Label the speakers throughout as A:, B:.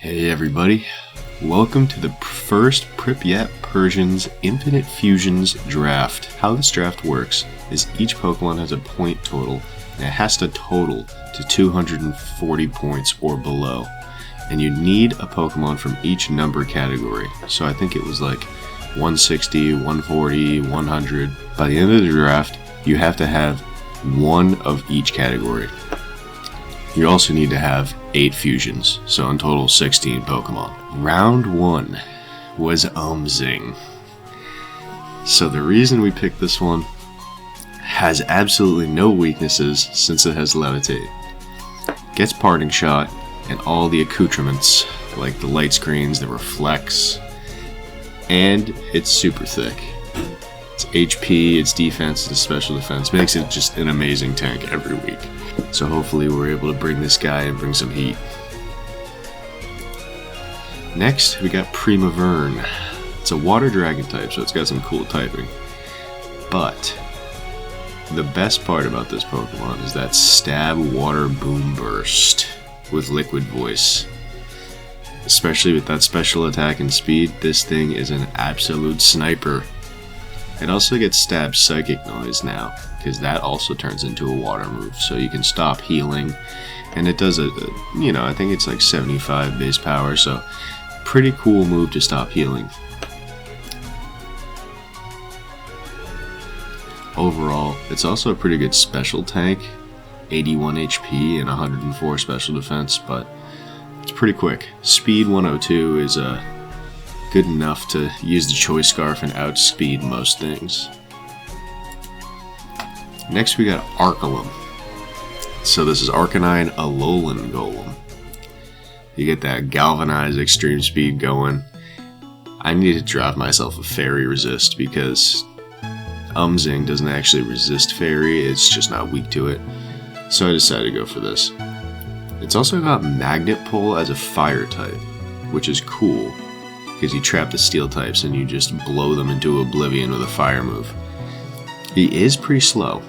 A: Hey everybody, welcome to the first Pripyat Persian's Infinite Fusions draft. How this draft works is each Pokemon has a point total, and it has to total to 240 points or below. And you need a Pokemon from each number category. So I think it was like 160, 140, 100. By the end of the draft, you have to have one of each category. You also need to have 8 fusions, so in total 16 Pokemon. Round 1 was Umzing. So the reason we picked this one has absolutely no weaknesses since it has Levitate. Gets Parting Shot and all the accoutrements like the light screens, the reflects, and it's super thick. Its HP, its defense, its special defense makes it just an amazing tank every week. So hopefully we're able to bring this guy and bring some heat. Next, we got Primavern. It's a water dragon type, so it's got some cool typing. But the best part about this Pokemon is that Stab Water Boom Burst with Liquid Voice. Especially with that special attack and speed, this thing is an absolute sniper. It also gets Stab Psychic Noise now, because that also turns into a water move, so you can stop healing, and it does I think it's like 75 base power, so pretty cool move to stop healing. Overall, it's also a pretty good special tank, 81 HP and 104 special defense, but it's pretty quick. Speed 102 is good enough to use the Choice Scarf and outspeed most things. Next we got Arcanine. So this is Arcanine Alolan Golem. You get that galvanized extreme speed going. I need to drop myself a Fairy Resist because Umzing doesn't actually resist Fairy, it's just not weak to it. So I decided to go for this. It's also got Magnet Pull as a fire type, which is cool because you trap the steel types and you just blow them into oblivion with a fire move. He is pretty slow,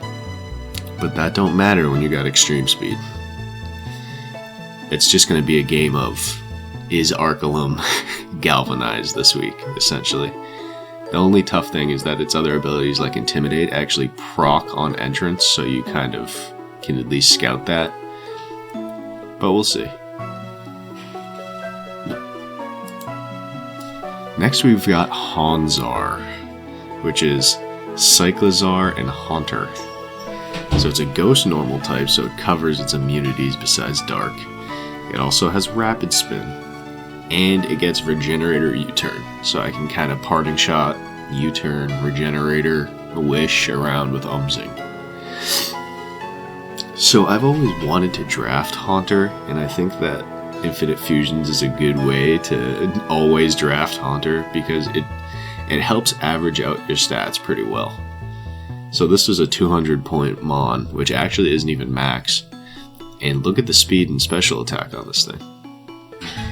A: but that don't matter when you got extreme speed. It's just going to be a game of, is Arcanine galvanized this week, essentially. The only tough thing is that its other abilities like Intimidate actually proc on entrance, so you kind of can at least scout that. But we'll see. Next we've got Haunzar, which is Cyclizar and Haunter. So it's a ghost normal type, so it covers its immunities besides dark. It also has Rapid Spin, and it gets Regenerator U-Turn, so I can kind of Parting Shot, U-Turn, Regenerator, Wish around with Umzing. So I've always wanted to draft Haunter, and I think that Infinite Fusions is a good way to always draft Haunter because it helps average out your stats pretty well. So this was a 200 point Mon, which actually isn't even max. And look at the speed and special attack on this thing.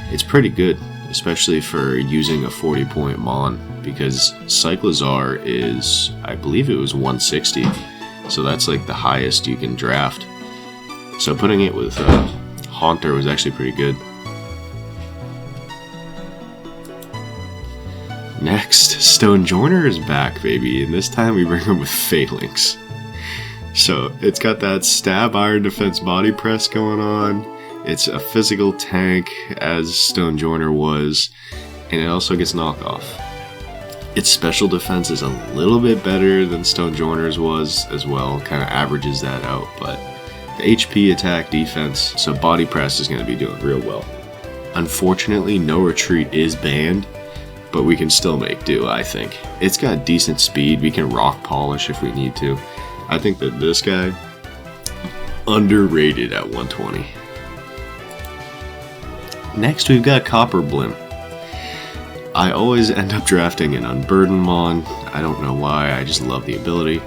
A: It's pretty good, especially for using a 40 point Mon, because Cyclizar is, I believe it was 160, so that's like the highest you can draft. So putting it with Haunter was actually pretty good. Next, Stonejourner is back, baby, and this time we bring him with Phalanx. So it's got that Stab Iron Defense Body Press going on. It's a physical tank, as Stonejourner was, and it also gets knockoff. Its special defense is a little bit better than Stonejourner's was as well, kind of averages that out, but the HP, attack, defense, so Body Press is going to be doing real well. Unfortunately, No Retreat is banned, but we can still make do, I think. It's got decent speed, we can Rock Polish if we need to. I think that this guy, underrated at 120. Next we've got Copperblim. I always end up drafting an Unburdened Mon, I don't know why, I just love the ability.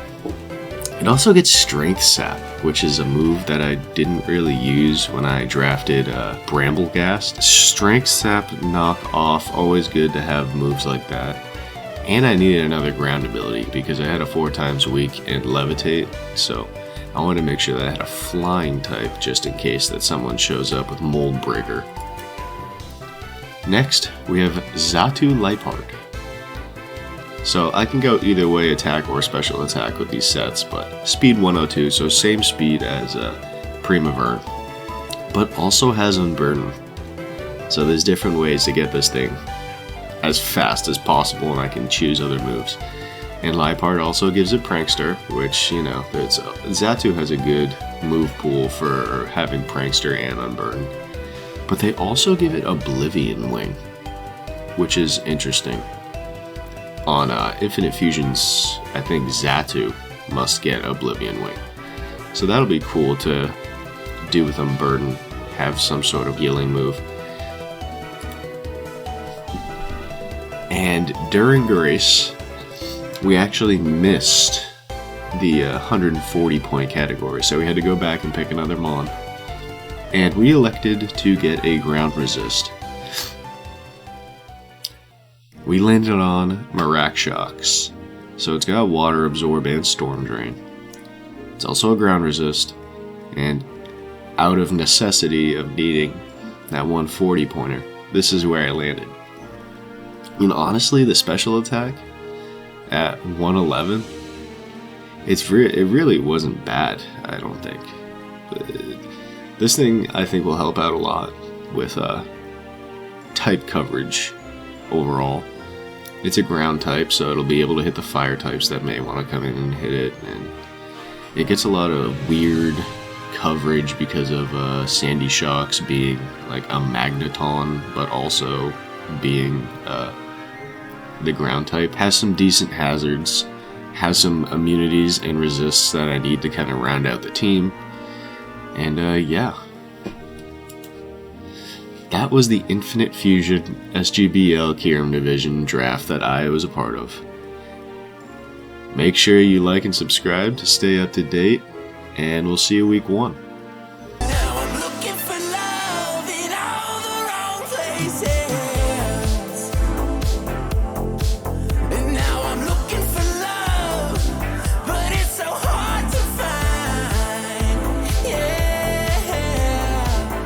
A: It also gets Strength Sap, which is a move that I didn't really use when I drafted Bramblegast. Strength Sap knock off, always good to have moves like that. And I needed another ground ability because I had a 4 times weak and Levitate, so I wanted to make sure that I had a flying type just in case that someone shows up with Mold Breaker. Next, we have Xatu Leipard. So I can go either way, attack or special attack with these sets, but speed 102, so same speed as Primavera, but also has Unburden. So there's different ways to get this thing as fast as possible, and I can choose other moves. And Leipard also gives it Prankster, which, you know, Xatu has a good move pool for having Prankster and Unburden. But they also give it Oblivion Wing, which is interesting. On Infinite Fusions, I think Xatu must get Oblivion Wing. So that'll be cool to do with Unburden, have some sort of healing move. And during Grace, we actually missed the 140 point category, so we had to go back and pick another Mon. And we elected to get a Ground Resist. We landed on Marakshox, so it's got Water Absorb and Storm Drain. It's also a Ground Resist, and out of necessity of needing that 140 pointer, this is where I landed. And honestly, the special attack at 111, it really wasn't bad, I don't think. This thing, I think, will help out a lot with type coverage overall. It's a ground type, so it'll be able to hit the fire types that may want to come in and hit it. And it gets a lot of weird coverage because of Sandy Shocks being like a Magneton, but also being the ground type. Has some decent hazards, has some immunities and resists that I need to kind of round out the team. And yeah. That was the Infinite Fusion SGBL Kyurem Division draft that I was a part of. Make sure you like and subscribe to stay up to date, and we'll see you week 1.